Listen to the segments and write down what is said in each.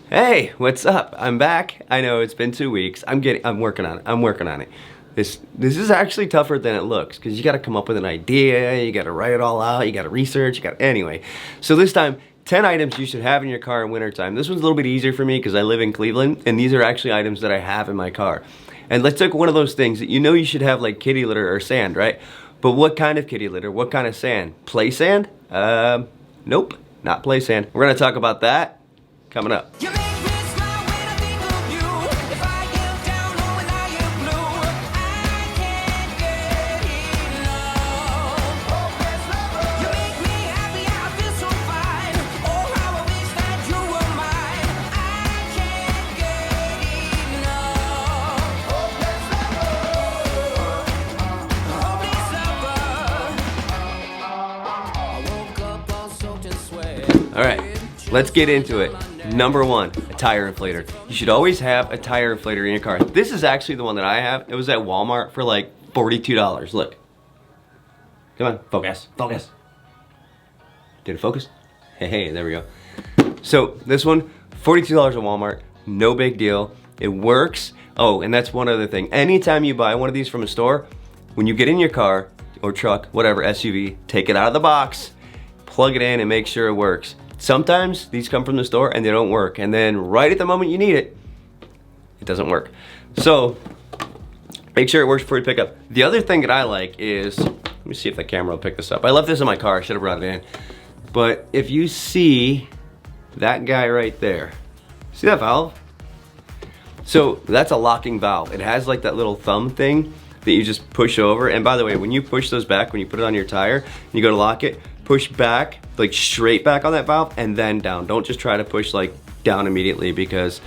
Hey, what's up? I'm back. I know it's been 2 weeks. I'm working on it. This is actually tougher than it looks because you got to come up with an idea, you got to write it all out, you got to research, anyway. So this time, 10 items you should have in your car in wintertime. This one's a little bit easier for me because I live in Cleveland, and these are actually items that I have in my car. And let's take one of those things that you should have, like kitty litter or sand, right? But what kind of kitty litter? What kind of sand? Play sand? Nope, not play sand. We're gonna talk about that coming up. All right, let's get into it. Number one, a tire inflator. You should always have a tire inflator in your car. This is actually the one that I have. It was at Walmart for like $42. Look. Come on, focus, focus. Did it focus? Hey, there we go. So this one, $42 at Walmart, no big deal. It works. Oh, and that's one other thing. Anytime you buy one of these from a store, when you get in your car or truck, whatever, SUV, take it out of the box, plug it in and make sure it works. Sometimes these come from the store and they don't work, and then right at the moment you need it, it doesn't work. So make sure it works before you pick up. The other thing that I like is, let me see if the camera will pick this up. I left this in my car, I should have brought it in. But if you see that guy right there, see that valve? So that's a locking valve. It has like that little thumb thing that you just push over. And by the way, when you push those back, when you put it on your tire, you go to lock it, push back, like straight back on that valve and then down. Don't just try to push like down immediately, because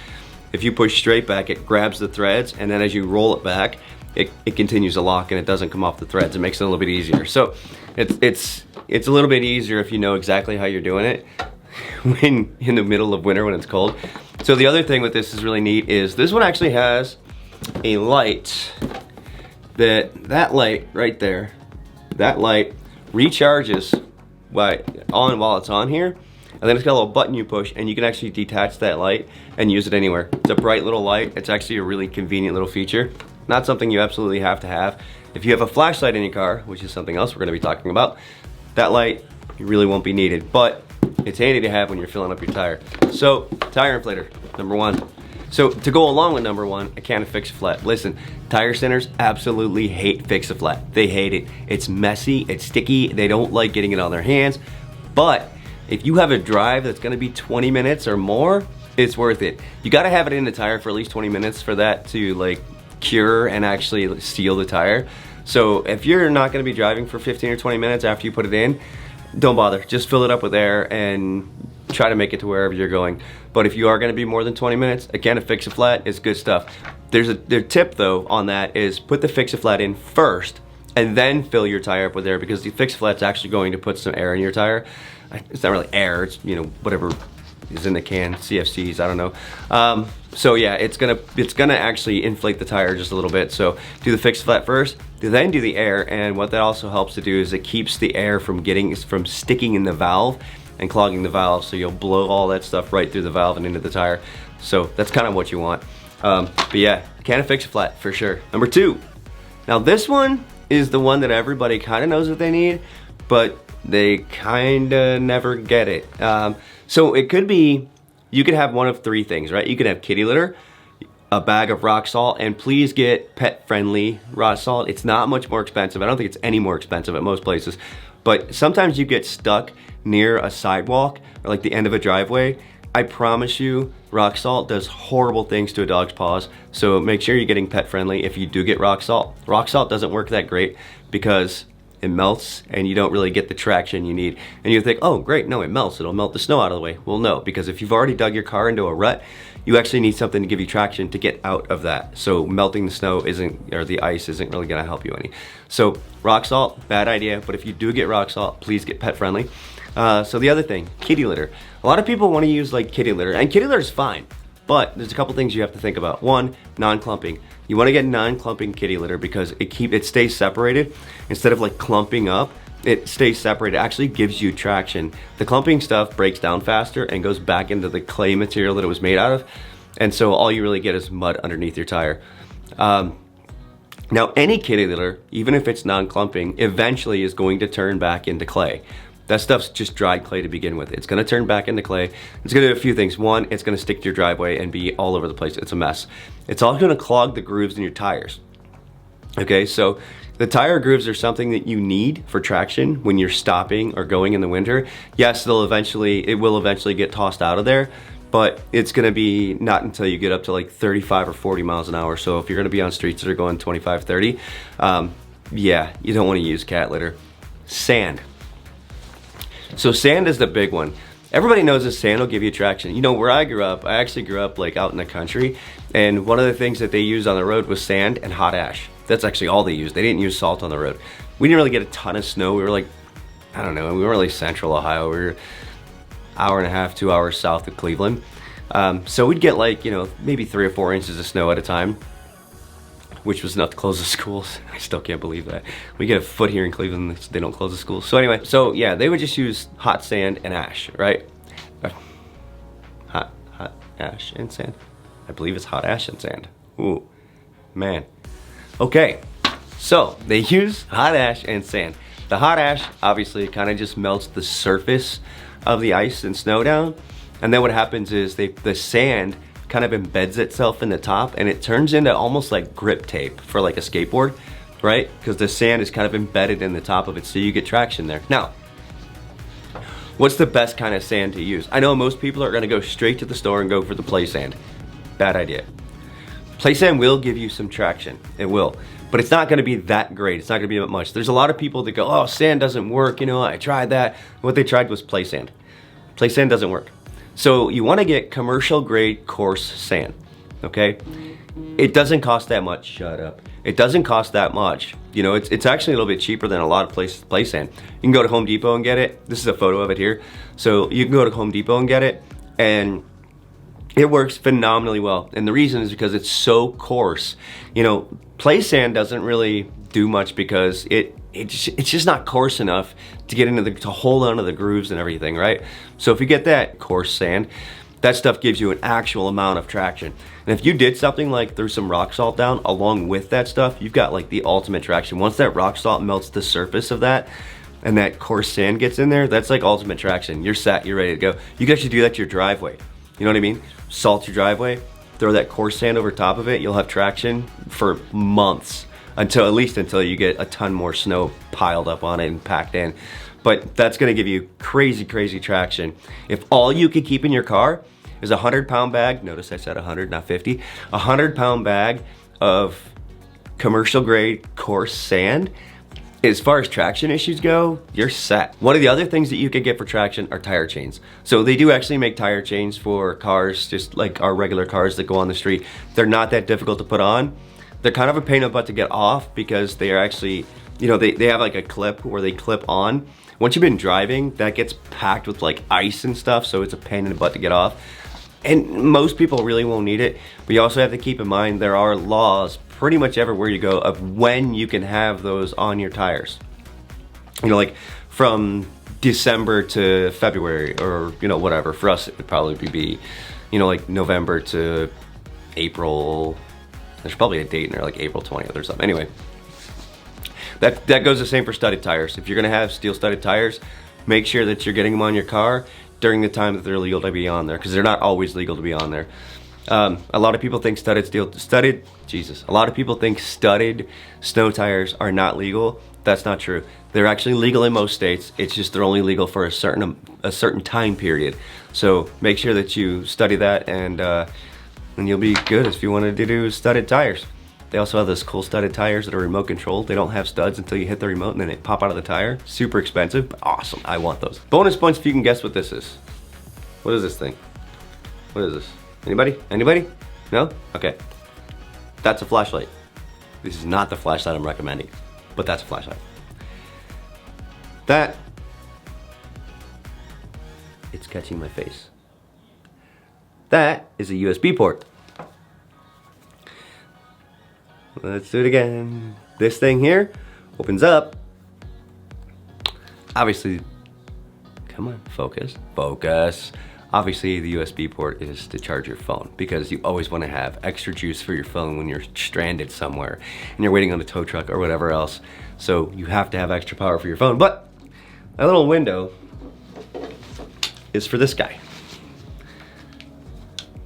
if you push straight back, it grabs the threads, and then as you roll it back, it continues to lock and it doesn't come off the threads. It makes it a little bit easier. So it's a little bit easier if you know exactly how you're doing it when in the middle of winter when it's cold. So the other thing with this is really neat is this one actually has a light that light right there, that light recharges while it's on here, and then it's got a little button you push and you can actually detach that light and use it anywhere. It's a bright little light. It's actually a really convenient little feature. Not something you absolutely have to have. If you have a flashlight in your car, which is something else we're going to be talking about, that light really won't be needed, but it's handy to have when you're filling up your tire. So tire inflator, number one. So to go along with number one, a can of Fix-A-Flat. Listen, tire centers absolutely hate Fix-A-Flat. They hate it. It's messy, it's sticky, they don't like getting it on their hands. But if you have a drive that's gonna be 20 minutes or more, it's worth it. You gotta have it in the tire for at least 20 minutes for that to like cure and actually seal the tire. So if you're not gonna be driving for 15 or 20 minutes after you put it in, don't bother. Just fill it up with air and try to make it to wherever you're going. But if you are going to be more than 20 minutes, a can of Fix-A-Flat is good stuff. Their tip though on that is put the Fix-A-Flat in first and then fill your tire up with air, because the Fix-A-Flat's actually going to put some air in your tire. It's not really air, it's whatever is in the can, CFCs, I don't know. So yeah, it's gonna actually inflate the tire just a little bit. So do the Fix-A-Flat first, then do the air, and what that also helps to do is it keeps the air from sticking in the valve and clogging the valve, so you'll blow all that stuff right through the valve and into the tire. So that's kind of what you want. But yeah, a can of Fix-A-Flat for sure. Number two. Now this one is the one that everybody kind of knows what they need, but they kind of never get it. So it could be, you could have one of three things, right? You could have kitty litter, a bag of rock salt, and please get pet-friendly rock salt. It's not much more expensive. I don't think it's any more expensive at most places. But sometimes you get stuck near a sidewalk or like the end of a driveway. I promise you, rock salt does horrible things to a dog's paws. So make sure you're getting pet friendly if you do get rock salt. Rock salt doesn't work that great because it melts and you don't really get the traction you need. And you think, oh great, no, it melts, it'll melt the snow out of the way. Well no, because if you've already dug your car into a rut, you actually need something to give you traction to get out of that. So melting the snow or the ice isn't really gonna help you any. So rock salt, bad idea, but if you do get rock salt, please get pet friendly. So the other thing, kitty litter. A lot of people wanna use like kitty litter, and kitty litter is fine, but there's a couple things you have to think about. One, non-clumping. You wanna get non-clumping kitty litter because it stays separated. Instead of like clumping up, it stays separated. It actually gives you traction. The clumping stuff breaks down faster and goes back into the clay material that it was made out of. And so all you really get is mud underneath your tire. Now any kitty litter, even if it's non-clumping, eventually is going to turn back into clay. That stuff's just dried clay to begin with. It's gonna turn back into clay. It's gonna do a few things. One, it's gonna stick to your driveway and be all over the place. It's a mess. It's also gonna clog the grooves in your tires. Okay, so the tire grooves are something that you need for traction when you're stopping or going in the winter. Yes, it will eventually get tossed out of there, but it's gonna be not until you get up to like 35 or 40 miles an hour. So if you're gonna be on streets that are going 25, 30, yeah, you don't wanna use cat litter. Sand. So sand is the big one. Everybody knows that sand will give you traction. You know, where I grew up, I actually grew up like out in the country, and one of the things that they used on the road was sand and hot ash. That's actually all they used. They didn't use salt on the road. We didn't really get a ton of snow. We were like, I don't know, we weren't really central Ohio. We were hour and a half, 2 hours south of Cleveland. So we'd get like, you know, maybe 3 or 4 inches of snow at a time, which was enough to close the schools. I still can't believe that. We get a foot here in Cleveland, they don't close the schools. So anyway, so yeah, they would just use hot sand and ash, right? Hot ash and sand. I believe it's hot ash and sand. Ooh, man. Okay, so they use hot ash and sand. The hot ash obviously kind of just melts the surface of the ice and snow down. And then what happens is the sand kind of embeds itself in the top and it turns into almost like grip tape for like a skateboard, right? Because the sand is kind of embedded in the top of it, so you get traction there. Now, what's the best kind of sand to use? I know most people are gonna go straight to the store and go for the play sand. Bad idea. Play sand will give you some traction, it will, but it's not gonna be that great. It's not gonna be that much. There's a lot of people that go, oh, sand doesn't work, you know, I tried that. What they tried was play sand. Play sand doesn't work. So you wanna get commercial grade coarse sand, okay? It doesn't cost that much, shut up. It doesn't cost that much. You know, it's actually a little bit cheaper than a lot of places play sand. You can go to Home Depot and get it. This is a photo of it here. So you can go to Home Depot and get it, and it works phenomenally well. And the reason is because it's so coarse. You know, play sand doesn't really do much because it's just not coarse enough to get into to hold onto the grooves and everything, right? So if you get that coarse sand, that stuff gives you an actual amount of traction. And if you did something like threw some rock salt down along with that stuff, you've got like the ultimate traction. Once that rock salt melts the surface of that and that coarse sand gets in there, that's like ultimate traction. You're set, you're ready to go. You can actually do that to your driveway. You know what I mean? Salt your driveway, throw that coarse sand over top of it, you'll have traction for months. At least until you get a ton more snow piled up on it and packed in. But that's gonna give you crazy, crazy traction. If all you can keep in your car is a 100-pound bag, notice I said 100, not 50, a 100-pound bag of commercial grade coarse sand, as far as traction issues go, you're set. One of the other things that you can get for traction are tire chains. So they do actually make tire chains for cars, just like our regular cars that go on the street. They're not that difficult to put on. They're kind of a pain in the butt to get off because they are actually, you know, they have like a clip where they clip on. Once you've been driving, that gets packed with like ice and stuff, so it's a pain in the butt to get off. And most people really won't need it, but you also have to keep in mind there are laws pretty much everywhere you go of when you can have those on your tires. You know, like from December to February or, you know, whatever. For us, it would probably be, you know, like November to April. There's probably a date in there, like April 20th or something. Anyway, that goes the same for studded tires. If you're gonna have steel studded tires, make sure that you're getting them on your car during the time that they're legal to be on there, because they're not always legal to be on there. A lot of people think studded snow tires are not legal. That's not true. They're actually legal in most states. It's just they're only legal for a certain time period. So make sure that you study that, and you'll be good if you wanted to do studded tires. They also have those cool studded tires that are remote controlled. They don't have studs until you hit the remote and then they pop out of the tire. Super expensive, but awesome. I want those. Bonus points if you can guess what this is. What is this thing? What is this? Anybody? Anybody? No? Okay. That's a flashlight. This is not the flashlight I'm recommending, but that's a flashlight. That, it's catching my face. That is a USB port. Let's do it again. This thing here opens up Obviously, come on, focus, focus. Obviously, the USB port is to charge your phone because you always want to have extra juice for your phone when you're stranded somewhere and you're waiting on a tow truck or whatever else. So you have to have extra power for your phone. But a little window is for this guy.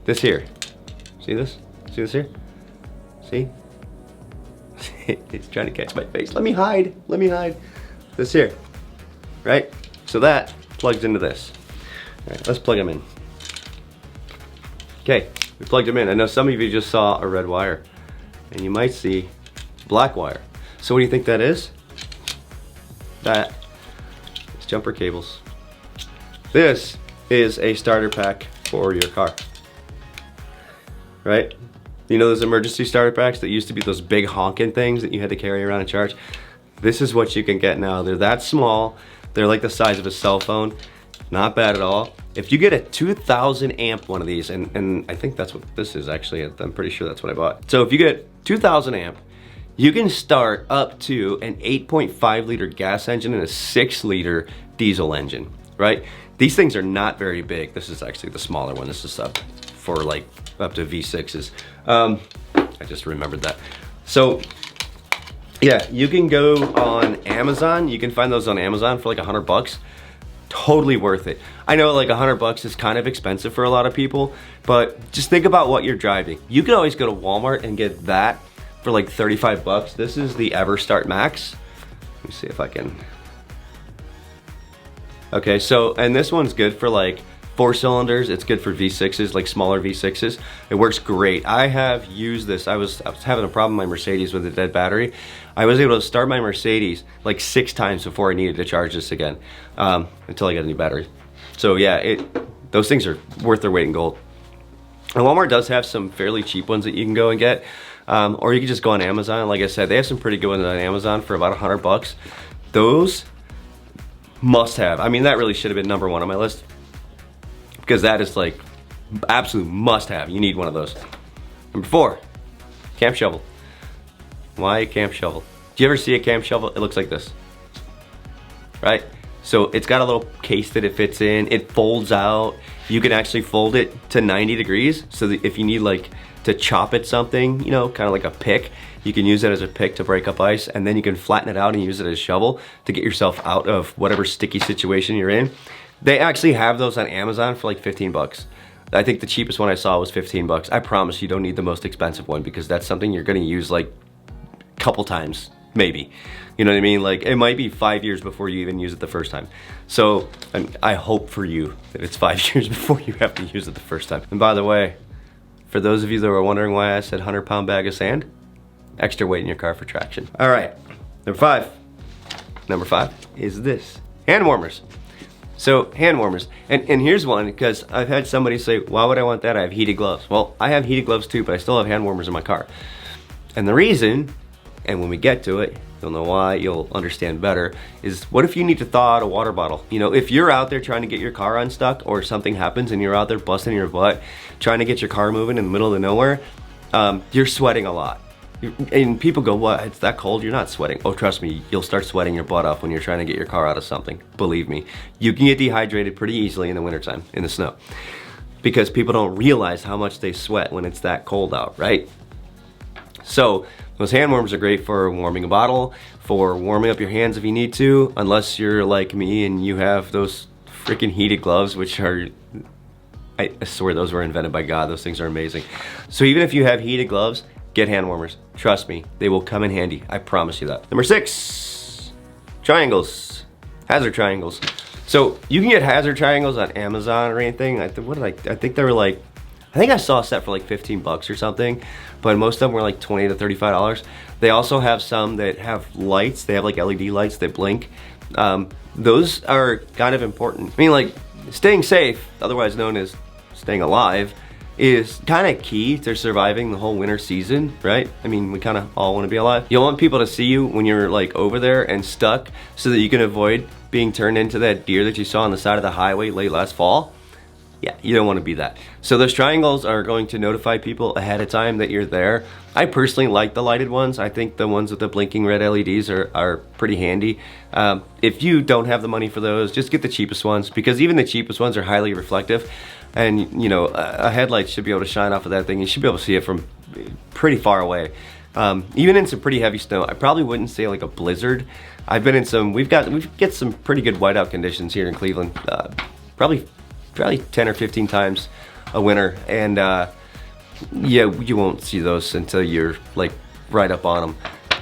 This here. See this? See this here? See? It's trying to catch my face. Let me hide. Let me hide. This here. Right? So that plugs into this. All right, let's plug them in. Okay, we plugged them in. I know some of you just saw a red wire, and you might see black wire. So what do you think that is? That is jumper cables. This is a starter pack for your car, right? You know those emergency starter packs that used to be those big honking things that you had to carry around and charge? This is what you can get now. They're that small. They're like the size of a cell phone. Not bad at all. If you get a 2000 amp one of these, and I think that's what this is actually, I'm pretty sure that's what I bought. So if you get 2000 amp, you can start up to an 8.5 liter gas engine and a 6 liter diesel engine, right? These things are not very big. This is actually the smaller one. This is up for like up to V6s. I just remembered that. So yeah, you can go on Amazon. You can find those on Amazon for like $100. Totally worth it. I know like $100 is kind of expensive for a lot of people, but just think about what you're driving. You can always go to Walmart and get that for like $35. This is the EverStart Max. Let me see if I can. Okay, so, and this one's good for like 4 cylinders. It's good for V6s, like smaller V6s. It works great. I have used this. I was having a problem with my Mercedes with a dead battery. I was able to start my Mercedes like 6 times before I needed to charge this again, until I got a new battery. So yeah, those things are worth their weight in gold. And Walmart does have some fairly cheap ones that you can go and get, or you can just go on Amazon. Like I said, they have some pretty good ones on Amazon for about $100. Those must have. I mean, that really should have been number 1 on my list, because that is like absolute must have. You need one of those. Number 4, camp shovel. Why a camp shovel? Do you ever see a camp shovel? It looks like this, right? So it's got a little case that it fits in. It folds out. You can actually fold it to 90 degrees so that if you need like to chop at something, you know, kind of like a pick, you can use it as a pick to break up ice, and then you can flatten it out and use it as a shovel to get yourself out of whatever sticky situation you're in. They actually have those on Amazon for like 15 bucks. I think the cheapest one I saw was 15 bucks. I promise you don't need the most expensive one, because that's something you're gonna use like a couple times, maybe. You know what I mean? Like it might be 5 years before you even use it the first time. So I hope for you that it's 5 years before you have to use it the first time. And by the way, for those of you that were wondering why I said 100-pound bag of sand, extra weight in your car for traction. All right, number 5. Number 5 is this, hand warmers. So hand warmers, and here's one, because I've had somebody say, why would I want that? I have heated gloves. Well, I have heated gloves too, but I still have hand warmers in my car. And the reason, and when we get to it, you'll know why, you'll understand better, is what if you need to thaw out a water bottle? You know, if you're out there trying to get your car unstuck, or something happens and you're out there busting your butt, trying to get your car moving in the middle of nowhere, you're sweating a lot. And people go, what, it's that cold? You're not sweating. Oh, trust me, you'll start sweating your butt off when you're trying to get your car out of something. Believe me. You can get dehydrated pretty easily in the wintertime, in the snow, because people don't realize how much they sweat when it's that cold out, right? So those hand warmers are great for warming a bottle, for warming up your hands if you need to, unless you're like me and you have those freaking heated gloves, which are, I swear those were invented by God. Those things are amazing. So even if you have heated gloves, get hand warmers. Trust me, they will come in handy. I promise you that. Number 6, triangles, hazard triangles. So you can get hazard triangles on Amazon or anything. I think they were like, I think I saw a set for like 15 bucks or something, but most of them were like $20 to $35. They also have some that have lights. They have like LED lights that blink. Those are kind of important. I mean, like staying safe, otherwise known as staying alive, is kind of key to surviving the whole winter season, right? I mean, we kind of all want to be alive. You want people to see you when you're like over there and stuck, so that you can avoid being turned into that deer that you saw on the side of the highway late last fall. Yeah, you don't want to be that. So those triangles are going to notify people ahead of time that you're there. I personally like the lighted ones. I think the ones with the blinking red LEDs are pretty handy. If you don't have the money for those, just get the cheapest ones, because even the cheapest ones are highly reflective. And you know, a headlight should be able to shine off of that thing. You should be able to see it from pretty far away. Even in some pretty heavy snow. I probably wouldn't say like a blizzard. I've been in some, we get some pretty good whiteout conditions here in Cleveland. Probably 10 or 15 times a winter, and yeah, you won't see those until you're like right up on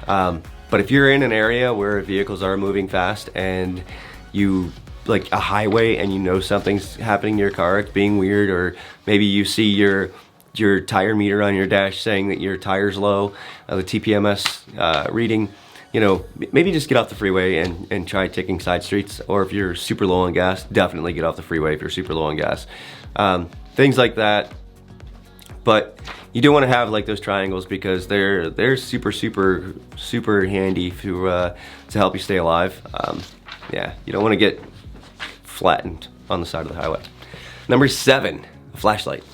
them. But if you're in an area where vehicles are moving fast and you like a highway and you know something's happening to your car, it's being weird, or maybe you see your tire meter on your dash saying that your tire's low, the TPMS reading, you know, maybe just get off the freeway and try taking side streets. Or if you're super low on gas, definitely get off the freeway if you're super low on gas. Things like that. But you do want to have like those triangles, because they're super handy to help you stay alive. Yeah, you don't want to get flattened on the side of the highway. Number 7, a flashlight.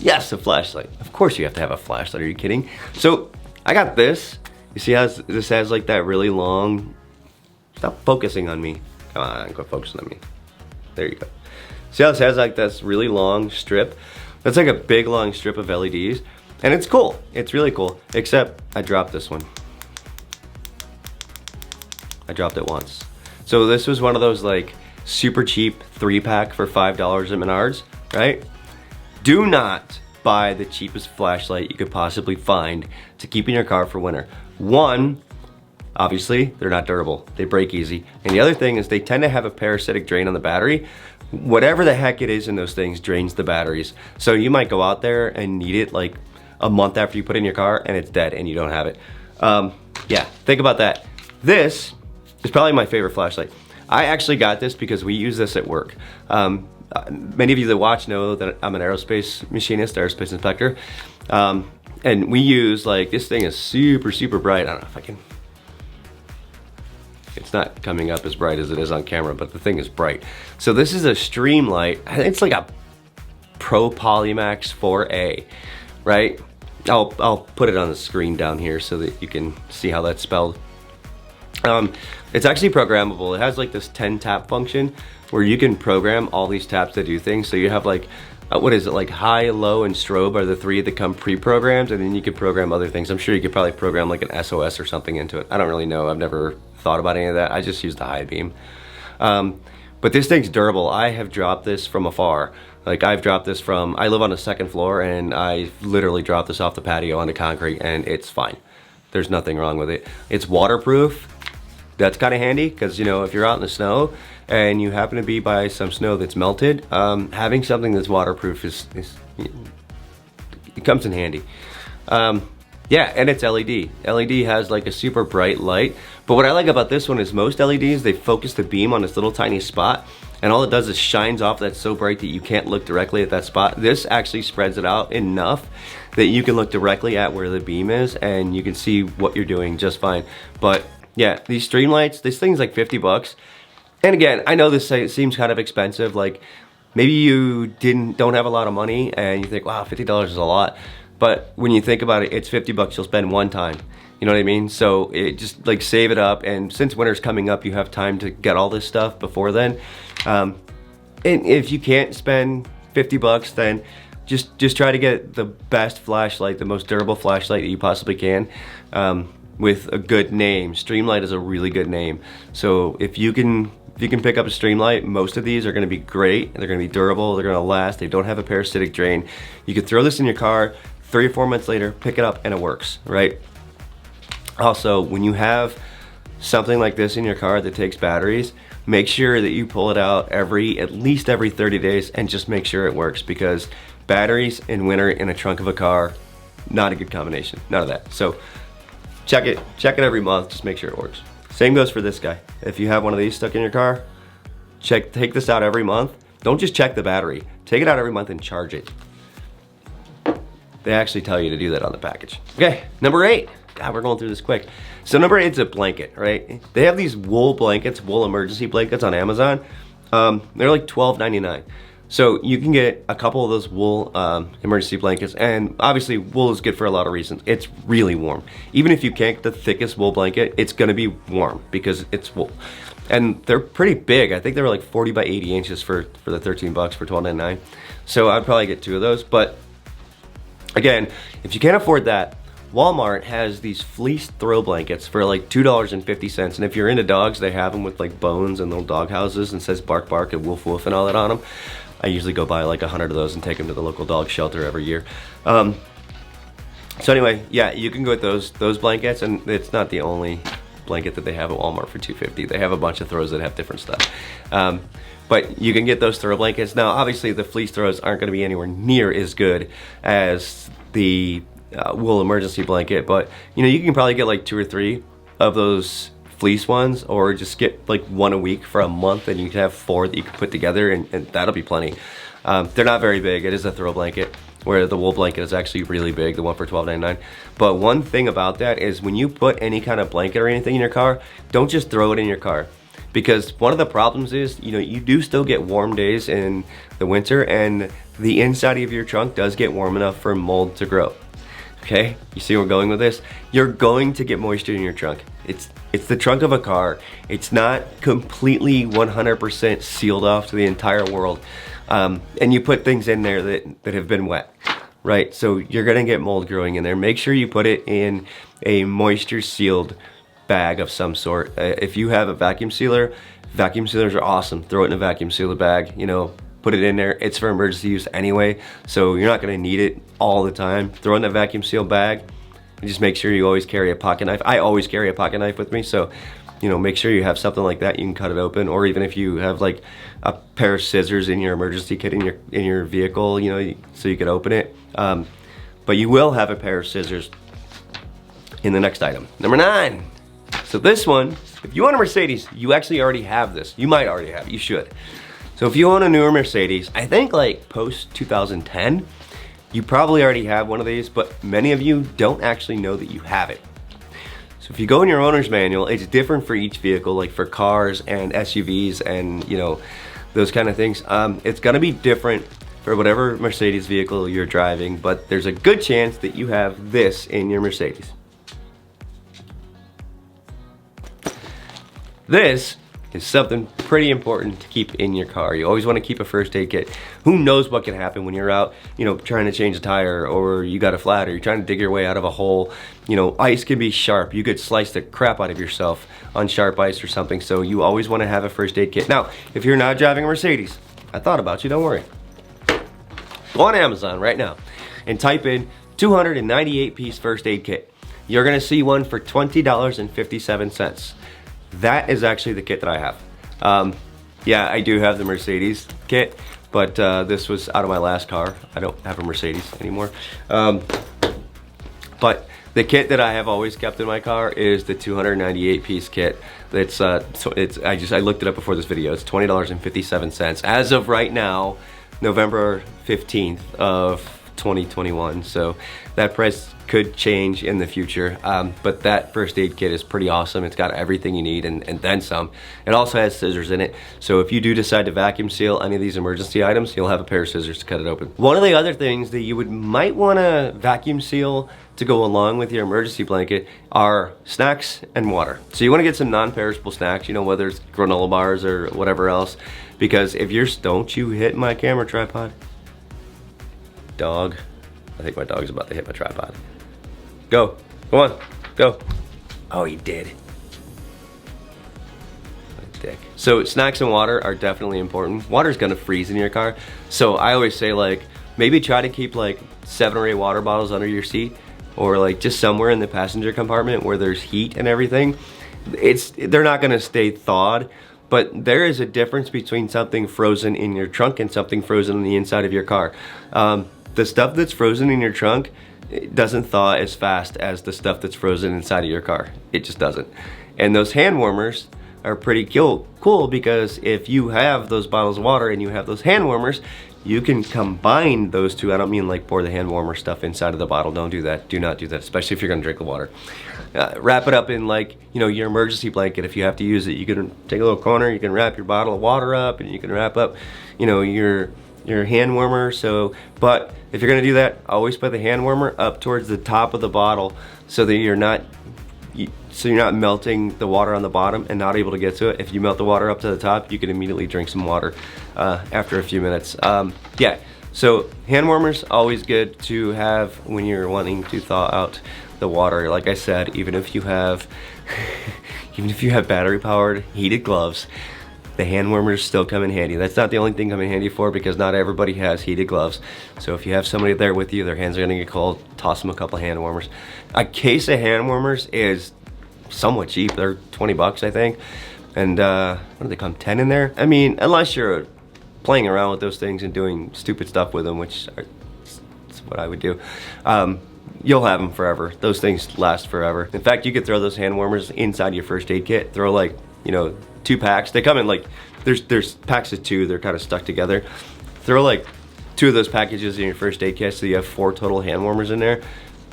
Yes, a flashlight. Of course you have to have a flashlight. Are you kidding? So I got this. You see how this has like that really long, stop focusing on me. Come on, quit focusing on me. There you go. See how this has like this really long strip? That's like a big long strip of LEDs. And it's cool, it's really cool. Except I dropped this one. I dropped it once. So this was one of those like super cheap 3-pack for $5 at Menards, right? Do not buy the cheapest flashlight you could possibly find to keep in your car for winter. One, obviously, they're not durable. They break easy. And the other thing is they tend to have a parasitic drain on the battery. Whatever the heck it is in those things drains the batteries. So you might go out there and need it like a month after you put it in your car and it's dead and you don't have it. Yeah, think about that. This is probably my favorite flashlight. I actually got this because we use this at work. Many of you that watch know that I'm an aerospace machinist, aerospace inspector. And we use like, this thing is super bright. I don't know if I can, it's not coming up as bright as it is on camera, but the thing is bright. So this is a Streamlight. It's like a Pro Polymax 4A, right? I'll put it on the screen down here so that you can see how that's spelled. It's actually programmable. It has like this 10 tap function where you can program all these taps to do things. So you have like, what is it, like high, low, and strobe are the 3 that come pre-programmed, and then you can program other things. I'm sure you could probably program like an SOS or something into it. I don't really know. I've never thought about any of that. I just use the high beam. But this thing's durable. I have dropped this from afar. Like I've dropped this from, I live on the 2nd floor, and I literally dropped this off the patio onto concrete, and it's fine. There's nothing wrong with it. It's waterproof. That's kind of handy, because you know, if you're out in the snow and you happen to be by some snow that's melted, having something that's waterproof it comes in handy. Yeah, and it's LED. LED has like a super bright light, but what I like about this one is most LEDs, they focus the beam on this little tiny spot, and all it does is shines off that's so bright that you can't look directly at that spot. This actually spreads it out enough that you can look directly at where the beam is, and you can see what you're doing just fine. But yeah, these Streamlights, this thing's like 50 bucks. And again, I know this seems kind of expensive. Like maybe you don't have a lot of money and you think, wow, $50 is a lot. But when you think about it, it's 50 bucks you'll spend one time. You know what I mean? So it just like save it up. And since winter's coming up, you have time to get all this stuff before then. And if you can't spend 50 bucks, then just try to get the best flashlight, the most durable flashlight that you possibly can. With a good name. Streamlight is a really good name. So if you can pick up a Streamlight, most of these are gonna be great. They're gonna be durable, they're gonna last, they don't have a parasitic drain. You could throw this in your car, 3 or 4 months later, pick it up and it works, right? Also, when you have something like this in your car that takes batteries, make sure that you pull it out at least every 30 days and just make sure it works, because batteries in winter in a trunk of a car, not a good combination, none of that. So check it every month, just make sure it works. Same goes for this guy. If you have one of these stuck in your car, take this out every month. Don't just check the battery. Take it out every month and charge it. They actually tell you to do that on the package. Okay, number 8. God, we're going through this quick. So number 8 is a blanket, right? They have these wool blankets, wool emergency blankets on Amazon. They're like $12.99. So you can get a couple of those wool emergency blankets, and obviously wool is good for a lot of reasons. It's really warm. Even if you can't get the thickest wool blanket, it's gonna be warm because it's wool. And they're pretty big. I think they were like 40 by 80 inches for the 13 bucks for $12.99. So I'd probably get 2 of those. But again, if you can't afford that, Walmart has these fleece throw blankets for like $2.50. And if you're into dogs, they have them with like bones and little dog houses and says bark bark and woof woof and all that on them. I usually go buy like 100 of those and take them to the local dog shelter every year. So anyway, yeah, you can go with those blankets, and it's not the only blanket that they have at Walmart for $2.50. They have a bunch of throws that have different stuff. But you can get those throw blankets. Now, obviously, the fleece throws aren't going to be anywhere near as good as the wool emergency blanket, but you know, you can probably get like 2 or 3 of those fleece ones, or just get like 1 a week for a month, and you can have 4 that you can put together, and that'll be plenty. They're not very big. It is a throw blanket, where the wool blanket is actually really big, the one for $12.99. But one thing about that is when you put any kind of blanket or anything in your car, don't just throw it in your car. Because one of the problems is, you know, you do still get warm days in the winter, and the inside of your trunk does get warm enough for mold to grow. Okay, you see where we're going with this? You're going to get moisture in your trunk. It's the trunk of a car. It's not completely 100% sealed off to the entire world. And you put things in there that have been wet, right? So you're gonna get mold growing in there. Make sure you put it in a moisture sealed bag of some sort. If you have a vacuum sealers are awesome. Throw it in a vacuum sealer bag, you know, put it in there. It's for emergency use anyway, so you're not gonna need it all the time. Throw it in a vacuum seal bag, and just make sure you always carry a pocket knife. I always carry a pocket knife with me, so you know, make sure you have something like that you can cut it open, or even if you have like a pair of scissors in your emergency kit in your vehicle, you know, so you can open it. But you will have a pair of scissors in the next item. Number 9. So this one, if you own a Mercedes, you actually already have this. You might already have it. You should. So if you own a newer Mercedes, I think like post 2010, you probably already have one of these, but many of you don't actually know that you have it. So if you go in your owner's manual, it's different for each vehicle, like for cars and SUVs and, you know, those kind of things. It's gonna be different for whatever Mercedes vehicle you're driving, but there's a good chance that you have this in your Mercedes. This is something pretty important to keep in your car. You always want to keep a first aid kit. Who knows what can happen when you're out, you know, trying to change a tire, or you got a flat, or you're trying to dig your way out of a hole. You know, ice can be sharp. You could slice the crap out of yourself on sharp ice or something, so you always want to have a first aid kit. Now, if you're not driving a Mercedes, I thought about you, don't worry. Go on Amazon right now and type in 298-piece first aid kit. You're gonna see one for $20.57. That is actually the kit that I have. Yeah, I do have the Mercedes kit, but this was out of my last car. I don't have a Mercedes anymore. But the kit that I have always kept in my car is the 298-piece kit. It's I looked it up before this video. It's $20.57 as of right now, November 15th of 2021. So that price could change in the future, but that first aid kit is pretty awesome. It's got everything you need and then some. It also has scissors in it, so if you do decide to vacuum seal any of these emergency items, you'll have a pair of scissors to cut it open. One of the other things that you might want to vacuum seal to go along with your emergency blanket are snacks and water. So you want to get some non-perishable snacks, you know, whether it's granola bars or whatever else, because if you're, don't you hit my camera tripod. Dog. I think my dog's about to hit my tripod. Go. Come on. Go. Oh, he did. What a dick. So snacks and water are definitely important. Water's gonna freeze in your car. So I always say, like, maybe try to keep like 7 or 8 water bottles under your seat, or like just somewhere in the passenger compartment where there's heat and everything. They're not gonna stay thawed, but there is a difference between something frozen in your trunk and something frozen on the inside of your car. The stuff that's frozen in your trunk, it doesn't thaw as fast as the stuff that's frozen inside of your car. It just doesn't. And those hand warmers are pretty cool, because if you have those bottles of water and you have those hand warmers, you can combine those two. I don't mean like pour the hand warmer stuff inside of the bottle. Don't do that. Do not do that, especially if you're gonna drink the water. Wrap it up in, like, you know, your emergency blanket. If you have to use it, you can take a little corner, you can wrap your bottle of water up, and you can wrap up, you know, your your hand warmer. So, but if you're gonna do that, always put the hand warmer up towards the top of the bottle so that you're not melting the water on the bottom and not able to get to it. If you melt the water up to the top, you can immediately drink some water after a few minutes. Yeah, so hand warmers, always good to have when you're wanting to thaw out the water. Like I said, even if you have battery powered heated gloves, the hand warmers still come in handy. That's not the only thing come in handy for, because not everybody has heated gloves. So if you have somebody there with you, their hands are gonna get cold, toss them a couple hand warmers. A case of hand warmers is somewhat cheap. They're 20 bucks, I think. And what do they come, 10 in there? I mean, unless you're playing around with those things and doing stupid stuff with them, which is what I would do. You'll have them forever. Those things last forever. In fact, you could throw those hand warmers inside your first aid kit. Throw like, you know, 2 packs. They come in like, there's packs of 2, they're kind of stuck together. Throw like 2 of those packages in your first aid kit so you have 4 total hand warmers in there,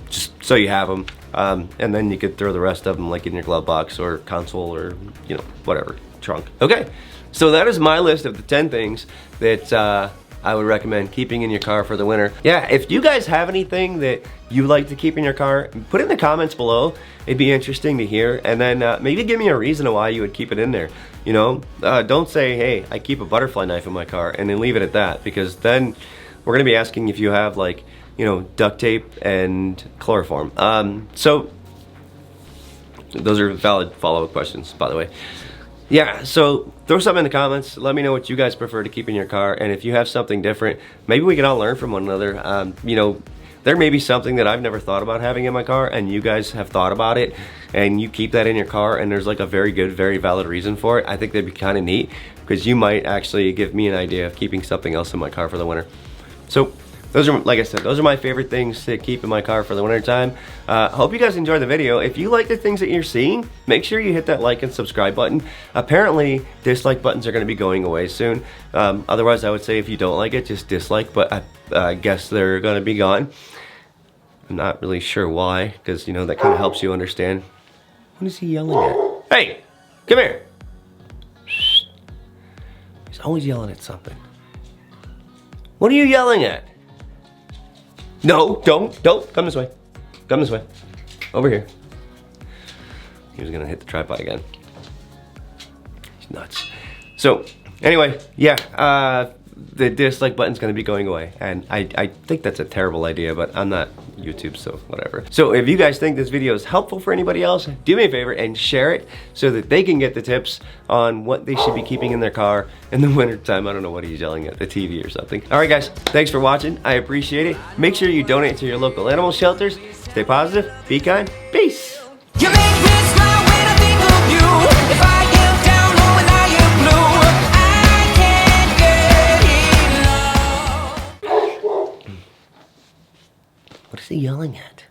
just so you have them. And then you could throw the rest of them like in your glove box or console or, you know, whatever, trunk. Okay, so that is my list of the 10 things that I would recommend keeping in your car for the winter. Yeah, if you guys have anything that you like to keep in your car, put it in the comments below. It'd be interesting to hear. And then maybe give me a reason why you would keep it in there. You know, don't say, hey, I keep a butterfly knife in my car, and then leave it at that, because then we're gonna be asking if you have like, you know, duct tape and chloroform. So those are valid follow-up questions, by the way. Yeah, so throw something in the comments. Let me know what you guys prefer to keep in your car, and if you have something different, maybe we can all learn from one another. You know, there may be something that I've never thought about having in my car, and you guys have thought about it, and you keep that in your car, and there's like a very good, very valid reason for it. I think that'd be kind of neat, because you might actually give me an idea of keeping something else in my car for the winter. So those are, like I said, those are my favorite things to keep in my car for the winter time. Hope you guys enjoyed the video. If you like the things that you're seeing, make sure you hit that like and subscribe button. Apparently, dislike buttons are going to be going away soon. Otherwise, I would say if you don't like it, just dislike, but I guess they're going to be gone. I'm not really sure why, because, you know, that kind of helps you understand. What is he yelling at? Hey, come here. He's always yelling at something. What are you yelling at? No, don't. Come this way. Come this way. Over here. He was gonna hit the tripod again. He's nuts. So, anyway, yeah, the dislike button's gonna be going away. And I think that's a terrible idea, but I'm not YouTube, so whatever. So if you guys think this video is helpful for anybody else, do me a favor and share it so that they can get the tips on what they should be keeping in their car in the winter time. I don't know what he's yelling at, the TV or something. All right, guys, thanks for watching. I appreciate it. Make sure you donate to your local animal shelters. Stay positive, be kind, peace. You make me smile when I think of you. If I am down or when I am blue, I can't get enough. What is he yelling at?